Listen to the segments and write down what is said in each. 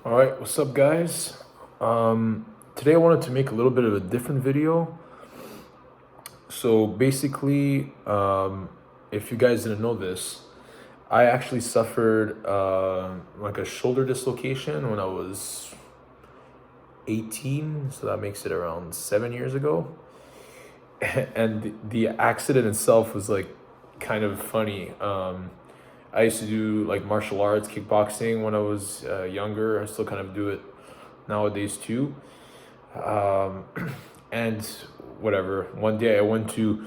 All right, what's up, guys? Today I wanted to make a little bit of a different video. So basically, if you guys didn't know this, I actually suffered like a shoulder dislocation when I was 18, so that makes it around 7 years ago. And the accident itself was like kind of funny. I used to do like martial arts, kickboxing when I was younger. I still kind of do it nowadays too. Um, and whatever. One day I went to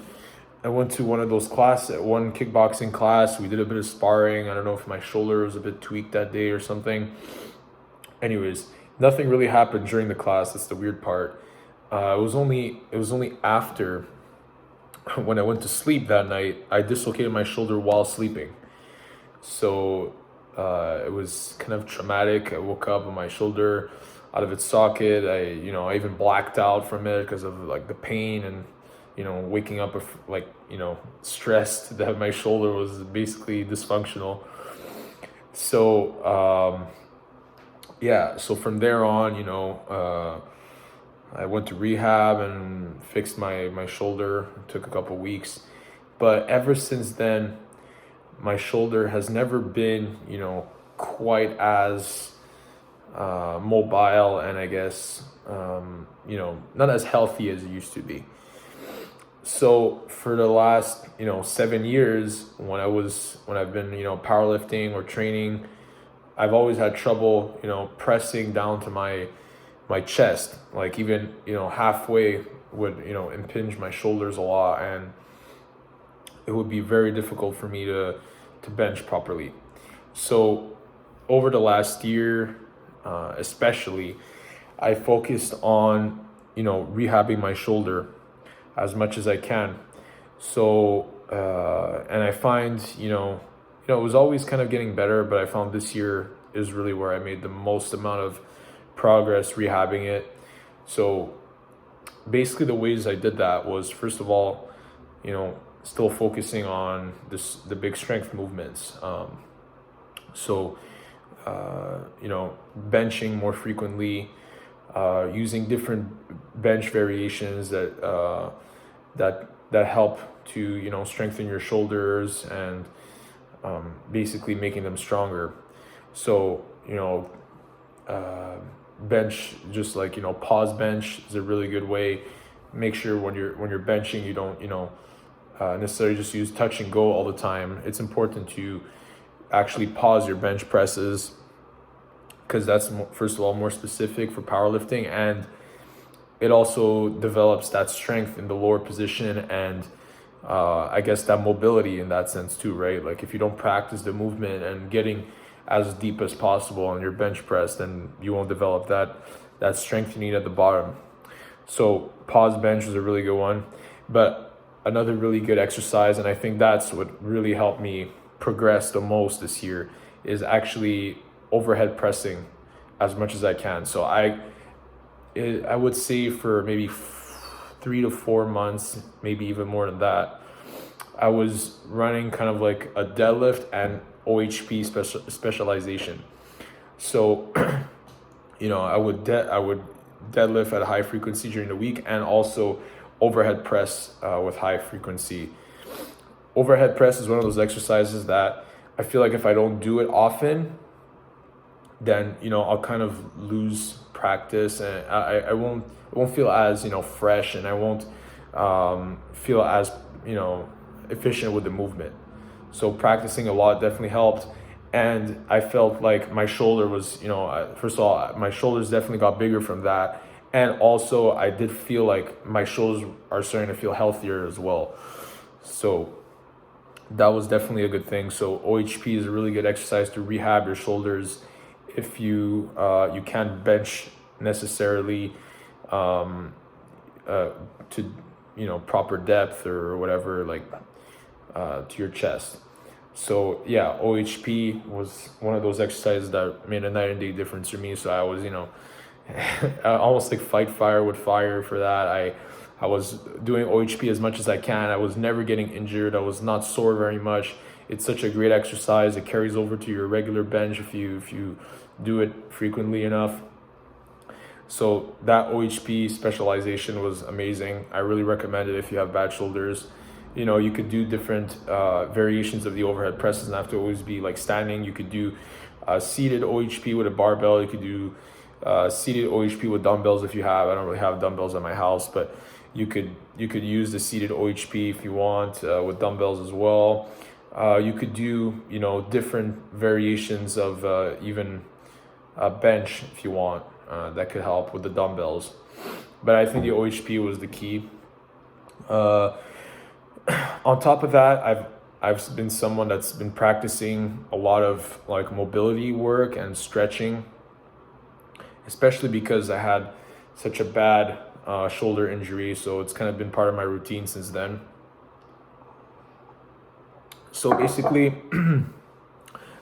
one of those one kickboxing class. We did a bit of sparring. I don't know if my shoulder was a bit tweaked that day or something. Anyways, nothing really happened during the class. That's the weird part. It was only after when I went to sleep that night, I dislocated my shoulder while sleeping. So it was kind of traumatic. I woke up with my shoulder out of its socket. I even blacked out from it because of like the pain and, waking up like, stressed that my shoulder was basically dysfunctional. So, yeah, so from there on, I went to rehab and fixed my shoulder. It took a couple weeks. But ever since then, my shoulder has never been, quite as mobile and I guess, not as healthy as it used to be. So for the last, 7 years, when I've been, powerlifting or training, I've always had trouble, pressing down to my chest. Like even, halfway would, impinge my shoulders a lot, and it would be very difficult for me to bench properly. So over the last year, especially, I focused on, rehabbing my shoulder as much as I can. So, and I find, it was always kind of getting better, but I found this year is really where I made the most amount of progress rehabbing it. So basically the ways I did that was, first of all, still focusing on the big strength movements. So, benching more frequently, using different bench variations that help to strengthen your shoulders and basically making them stronger. So bench, just like pause bench is a really good way. Make sure when you're benching you don't necessarily just use touch and go all the time. It's important to actually pause your bench presses, because that's first of all more specific for powerlifting, and it also develops that strength in the lower position and I guess that mobility in that sense too, right? Like if you don't practice the movement and getting as deep as possible on your bench press, then you won't develop that strength you need at the bottom. So pause bench is a really good one. But another really good exercise, and I think that's what really helped me progress the most this year, is actually overhead pressing as much as I can. So I would say for maybe 3 to 4 months, maybe even more than that, I was running kind of like a deadlift and OHP specialization. So, I would deadlift at a high frequency during the week, and also overhead press with high frequency. Overhead press is one of those exercises that I feel like if I don't do it often, then I'll kind of lose practice, and I won't feel as fresh, and I won't feel as efficient with the movement. So practicing a lot definitely helped, and I felt like my shoulder was first of all, my shoulders definitely got bigger from that, and also I did feel like my shoulders are starting to feel healthier as well. So that was definitely a good thing. So OHP is a really good exercise to rehab your shoulders if you can't bench necessarily to proper depth or whatever, like to your chest. So yeah, OHP was one of those exercises that made a night and day difference for me. So I was almost like fight fire with fire for that. I was doing OHP as much as I can. I was never getting injured. I was not sore very much. it's such a great exercise. It carries over to your regular bench if you do it frequently enough. So that OHP specialization was amazing. I really recommend it if you have bad shoulders. You know, you could do different variations of the overhead press. It doesn't have to always be like standing. You could do seated OHP with a barbell. You could do seated OHP with dumbbells if you have. I don't really have dumbbells at my house, but you could use the seated OHP if you want with dumbbells as well. You could do, you know, different variations of even bench if you want. That could help with the dumbbells, but I think the OHP was the key. On top of that, I've been someone that's been practicing a lot of like mobility work and stretching, especially because I had such a bad shoulder injury. So it's kind of been part of my routine since then. So basically,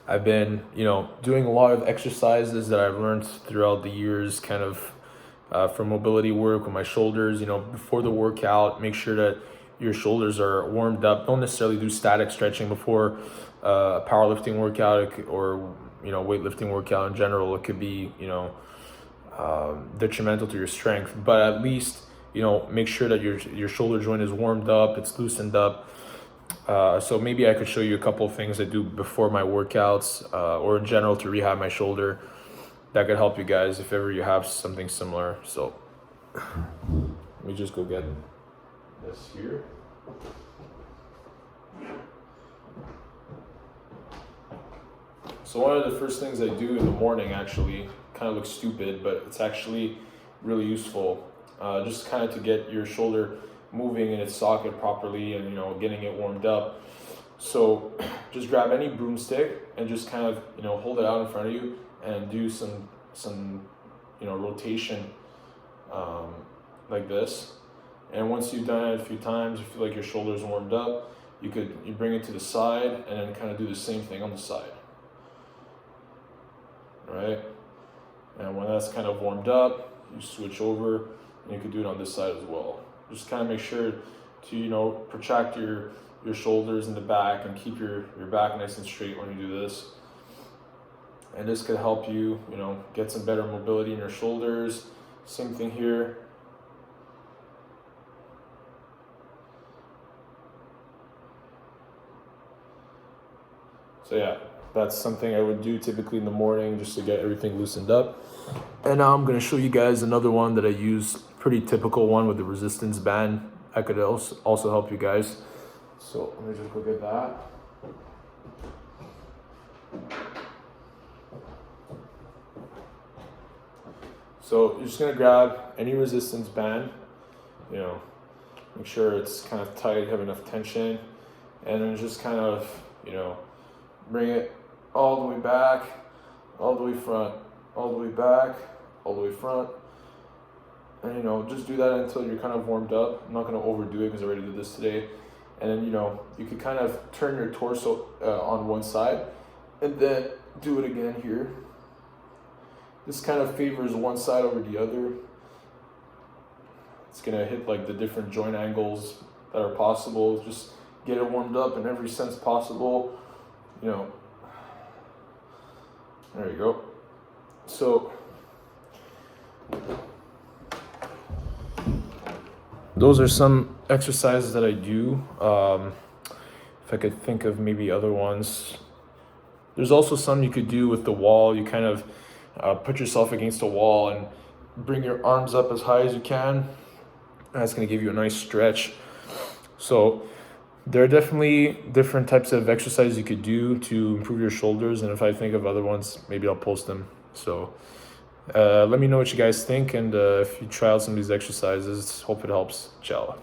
I've been, you know, doing a lot of exercises that I've learned throughout the years, kind of from mobility work with my shoulders. You know, before the workout, make sure that your shoulders are warmed up. Don't necessarily do static stretching before a powerlifting workout or, you know, weightlifting workout in general. It could be, you know, detrimental to your strength, but at least, you know, make sure that your shoulder joint is warmed up, it's loosened up. So maybe I could show you a couple of things I do before my workouts or in general to rehab my shoulder that could help you guys if ever you have something similar. So let me just go get this here. So one of the first things I do in the morning actually kind of looks stupid, but it's actually really useful. Just kind of to get your shoulder moving in its socket properly and, you know, getting it warmed up. So just grab any broomstick and just kind of, you know, hold it out in front of you and do some you know, rotation like this. And once you've done it a few times, you feel like your shoulder's warmed up, you bring it to the side and then kind of do the same thing on the side. All right? And when that's kind of warmed up, you switch over and you could do it on this side as well. Just kind of make sure to, you know, protract your shoulders in the back and keep your back nice and straight when you do this. And this could help you, you know, get some better mobility in your shoulders. Same thing here. So yeah, that's something I would do typically in the morning just to get everything loosened up. And now I'm going to show you guys another one that I use, pretty typical one with the resistance band. I could also help you guys. So let me just go get that. So you're just going to grab any resistance band, you know, make sure it's kind of tight, have enough tension, and then just kind of, you know, bring it all the way back, all the way front, all the way back, all the way front. And, you know, just do that until you're kind of warmed up. I'm not going to overdo it because I already did this today. And then, you know, you could kind of turn your torso on one side and then do it again here. This kind of favors one side over the other. It's going to hit like the different joint angles that are possible. Just get it warmed up in every sense possible. You know, there you go. So those are some exercises that I do. If I could think of maybe other ones. There's also some you could do with the wall. You kind of put yourself against a wall and bring your arms up as high as you can. That's going to give you a nice stretch. So there are definitely different types of exercises you could do to improve your shoulders. And if I think of other ones, maybe I'll post them. So let me know what you guys think. And if you try out some of these exercises, hope it helps. Ciao.